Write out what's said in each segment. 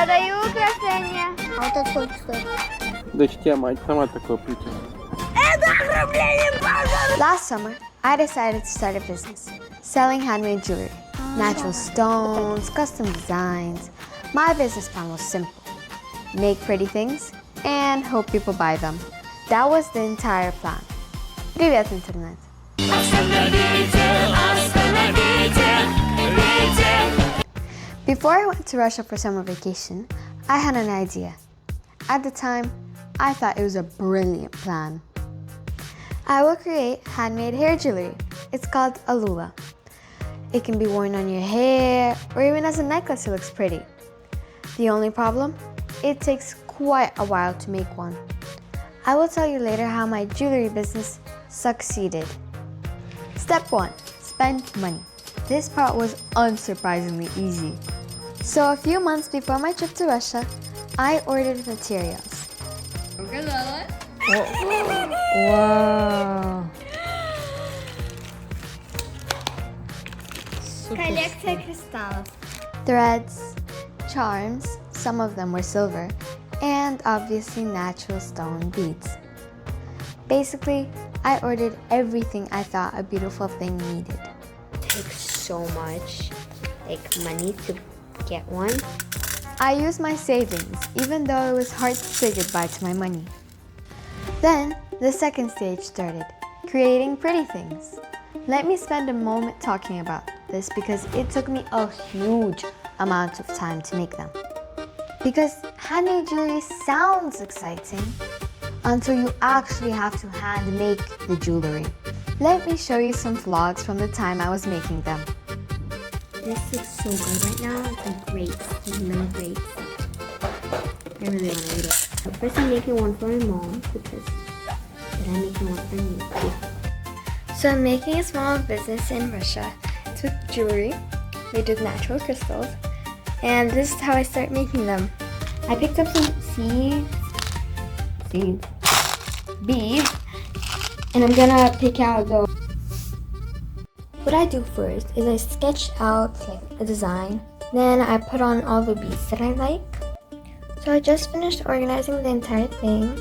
Продаю украшения. А вот это сколько стоит? Дочке мать сама такое плетет. Last summer, I decided to start a business, selling handmade jewelry. Natural stones, custom designs. My business plan was simple. Make pretty things and hope people buy them. That was the entire plan. Привет, интернет! Before I went to Russia for summer vacation, I had an idea. At the time, I thought it was a brilliant plan. I will create handmade hair jewelry. It's called a lula. It can be worn on your hair or even as a necklace. It looks pretty. The only problem? It takes quite a while to make one. I will tell you later how my jewelry business succeeded. Step 1. Spend money. This part was unsurprisingly easy. So a few months before my trip to Russia, I ordered materials. Вау. Коллекция кристаллов. Threads, charms, some of them were silver, and obviously natural stone beads. Basically, I ordered everything I thought a beautiful thing needed. Takes so much money to get one. I used my savings, even though it was hard to say goodbye to my money. Then, the second stage started, creating pretty things. Let me spend a moment talking about this because it took me a huge amount of time to make them. Because handmade jewelry sounds exciting until you actually have to hand make the jewelry. Let me show you some vlogs from the time I was making them. This looks so good right now. It's like grapes, like mini grapes. I really want to eat it. But first I'm making one for my mom because then I'm making one for me too. So I'm making a small business in Russia. It's with jewelry made with natural crystals. And this is how I start making them. I picked up some beads, and I'm gonna pick out the. What I do first is I sketch out a design. Then I put on all the beads that I like. So I just finished organizing the entire thing.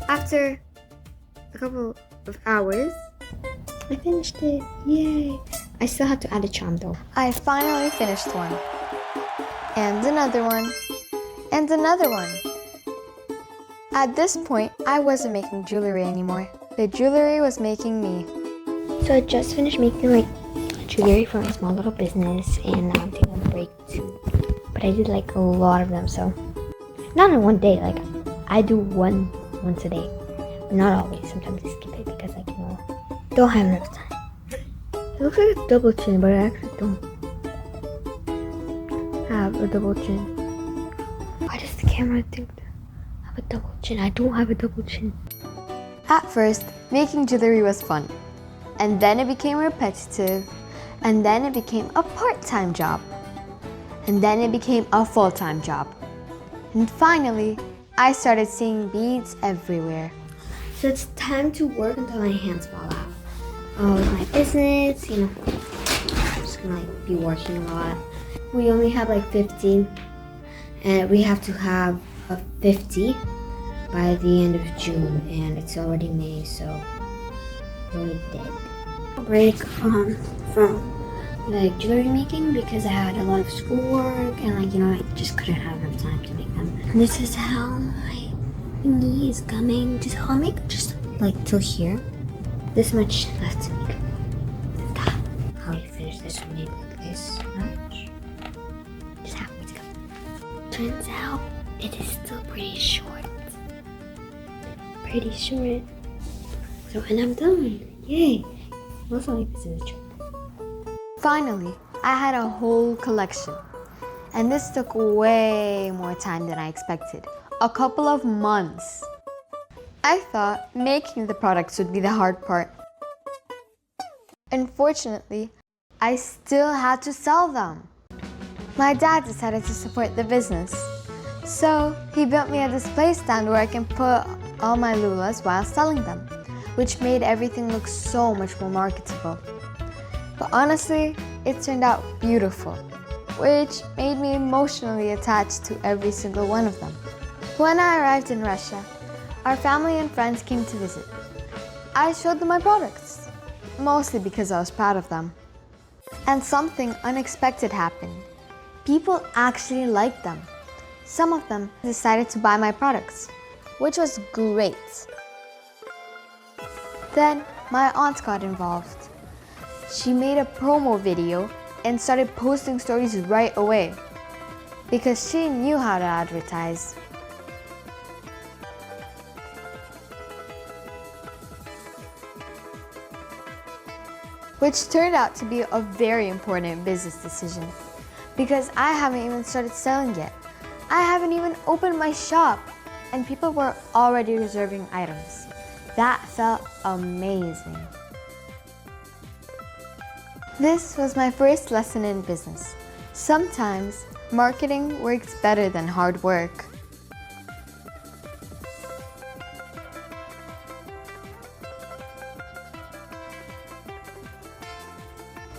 After a couple of hours, I finished it. Yay! I still have to add a charm though. I finally finished one. And another one. And another one. At this point, I wasn't making jewelry anymore. The jewelry was making me. So I just finished making jewelry for my small little business, and now I'm taking a break too. But I did a lot of them, so not in one day. I do one once a day, but not always. Sometimes I skip it because don't have enough time. It looks like a double chin, but I actually don't have a double chin. Why does the camera think I have a double chin? I don't have a double chin. At first, making jewelry was fun. And then it became repetitive. And then it became a part-time job. And then it became a full-time job. And finally, I started seeing beads everywhere. So it's time to work until my hands fall out. With my business, I'm just gonna be working a lot. We only have 15, and we have to have a 50 by the end of June, and it's already May, so we're dead. Break from jewelry making because I had a lot of schoolwork and I just couldn't have enough time to make them. And this is how my knee is coming. I'll make just till here. This much left to make. Stop. How do you finish this one? Maybe this much. Just halfway to go. Turns out it is still pretty short. Pretty short. So and I'm done. Yay! Also this is a joke. Finally, I had a whole collection. And this took way more time than I expected. A couple of months. I thought making the products would be the hard part. Unfortunately, I still had to sell them. My dad decided to support the business. So he built me a display stand where I can put all my lulas while selling them, which made everything look so much more marketable. But honestly, it turned out beautiful, which made me emotionally attached to every single one of them. When I arrived in Russia, our family and friends came to visit. I showed them my products, mostly because I was proud of them. And something unexpected happened. People actually liked them. Some of them decided to buy my products, which was great. Then my aunt got involved. She made a promo video and started posting stories right away because she knew how to advertise. Which turned out to be a very important business decision because I haven't even started selling yet. I haven't even opened my shop and people were already reserving items. That felt amazing. This was my first lesson in business. Sometimes marketing works better than hard work.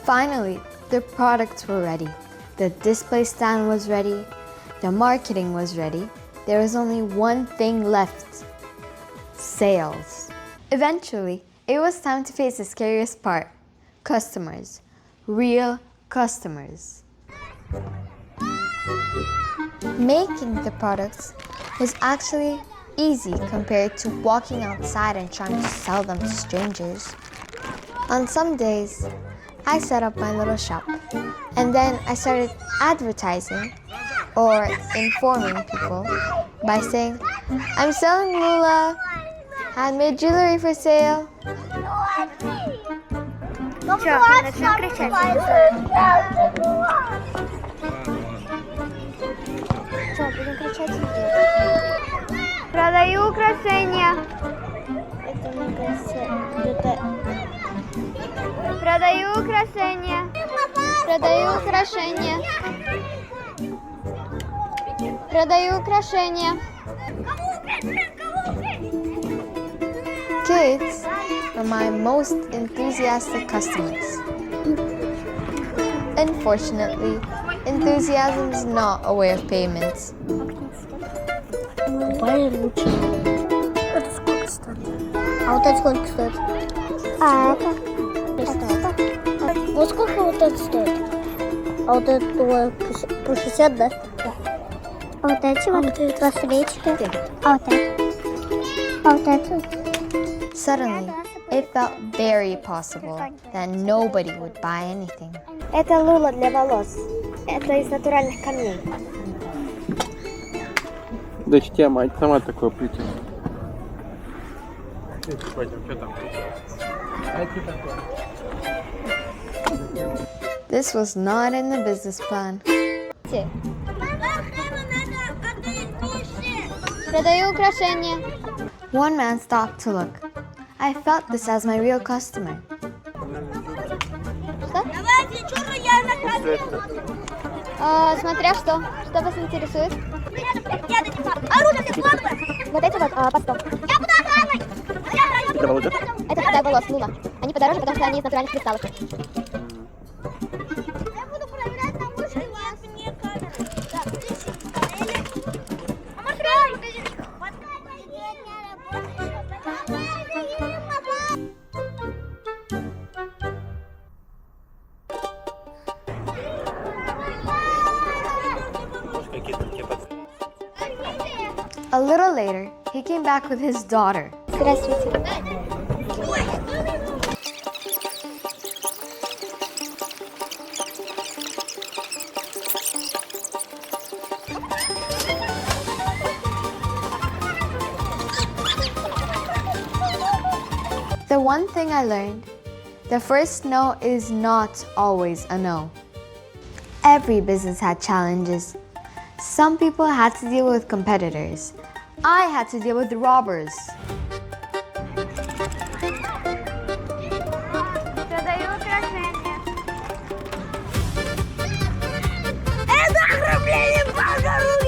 Finally, the products were ready. The display stand was ready. The marketing was ready. There was only one thing left: sales. Eventually, it was time to face the scariest part: customers. Real customers. Making the products was actually easy compared to walking outside and trying to sell them to strangers. On some days, I set up my little shop and then I started advertising or informing people by saying, "I'm selling Lula, handmade jewelry for sale." Что, начнем кричать? Что, будем кричать? Продаю украшения. Это, мне кажется, где-то... Продаю украшения. Продаю украшения. Продаю украшения. Kids are my most enthusiastic customers. Unfortunately, enthusiasm is not a way of payment. Давай лучше. Это сколько стоит? А вот это сколько стоит? А это? Вот сколько вот это стоит? А вот это по 60, да? А вот эти вот браслетики? А вот это? А вот это? Suddenly, it felt very possible that nobody would buy anything. Это лула для волос. Это из натуральных камней. Дочке мать сама такое плетет. This was not in the business plan. Продаю украшения. One man stopped to look. I felt this as my real customer. Смотря что. Что вас интересует? Вот эти вот по 100. Это для волос, Лула. Они подороже, потому что они из натуральных кристаллов. A little later, he came back with his daughter. Здравствуйте. The one thing I learned, the first no is not always a no. Every business had challenges. Some people had to deal with competitors. I had to deal with robbers. Продаю украшения. Это ограбление по дороге.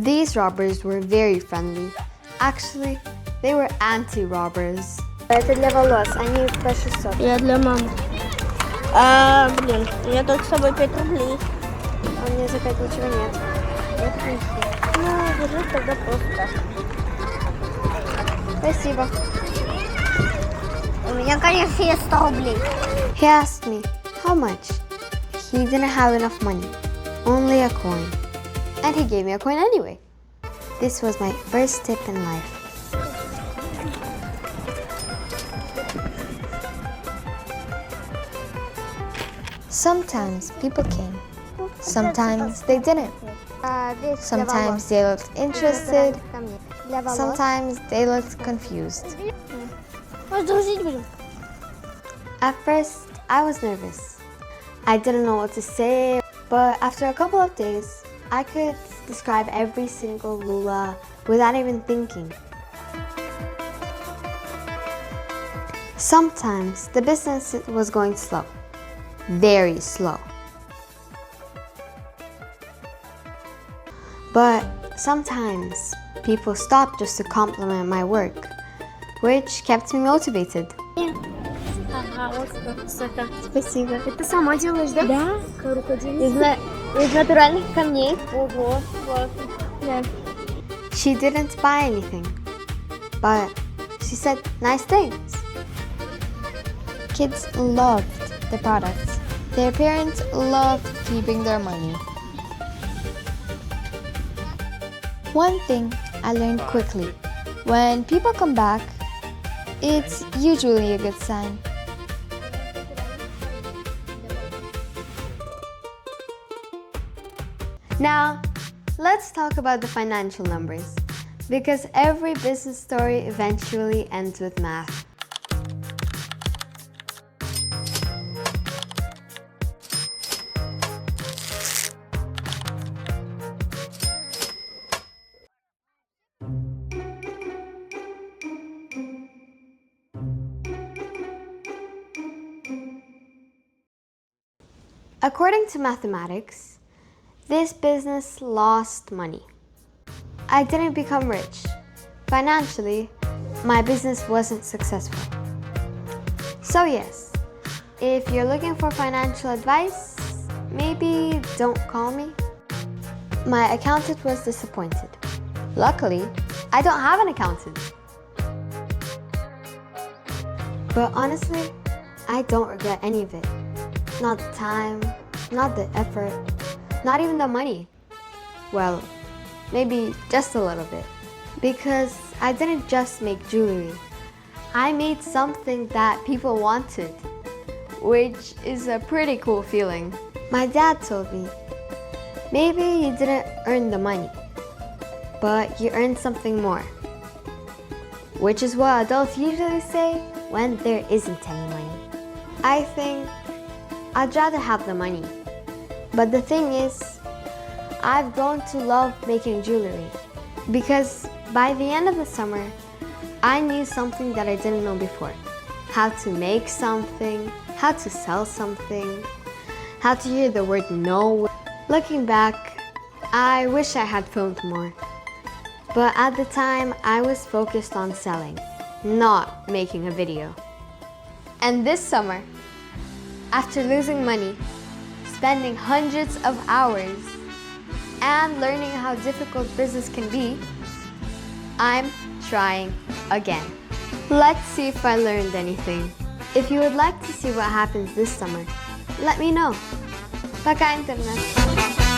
These robbers were very friendly. Actually, they were anti-robbers. Это для волос, они по 600. Я для мамы. Блин, у меня только с собой 5 рублей. А мне за 5 ничего нет. Ну, держи тогда просто. Спасибо. У меня, конечно, есть 100 рублей. He asked me, how much? He didn't have enough money, only a coin. And he gave me a coin anyway. This was my first tip in life. Sometimes people came, sometimes they didn't. Sometimes they looked interested, sometimes they looked confused. Может, дружить будем? At first, I was nervous. I didn't know what to say, but after a couple of days, I could describe every single lula without even thinking. Sometimes the business was going slow, very slow. But sometimes people stopped just to compliment my work, which kept me motivated. Ага, вот это. Спасибо. Это сама делаешь, да? Да. Из натуральных камней. Ого, вот. Да. She didn't buy anything, but she said nice things. Kids loved the products. Their parents loved keeping their money. One thing I learned quickly, when people come back, it's usually a good sign. Now, let's talk about the financial numbers, because every business story eventually ends with math. According to mathematics, this business lost money. I didn't become rich. Financially, my business wasn't successful. So yes, if you're looking for financial advice, maybe don't call me. My accountant was disappointed. Luckily, I don't have an accountant. But honestly, I don't regret any of it. Not the time, not the effort, not even the money. Well, maybe just a little bit. Because I didn't just make jewelry. I made something that people wanted, which is a pretty cool feeling. My dad told me, maybe you didn't earn the money, but you earned something more. Which is what adults usually say when there isn't any money. I think I'd rather have the money. But the thing is, I've grown to love making jewelry because by the end of the summer, I knew something that I didn't know before. How to make something, how to sell something, how to hear the word no. Looking back, I wish I had filmed more. But at the time, I was focused on selling, not making a video. And this summer, after losing money, spending hundreds of hours, and learning how difficult business can be, I'm trying again. Let's see if I learned anything. If you would like to see what happens this summer, let me know. Пока, интернет!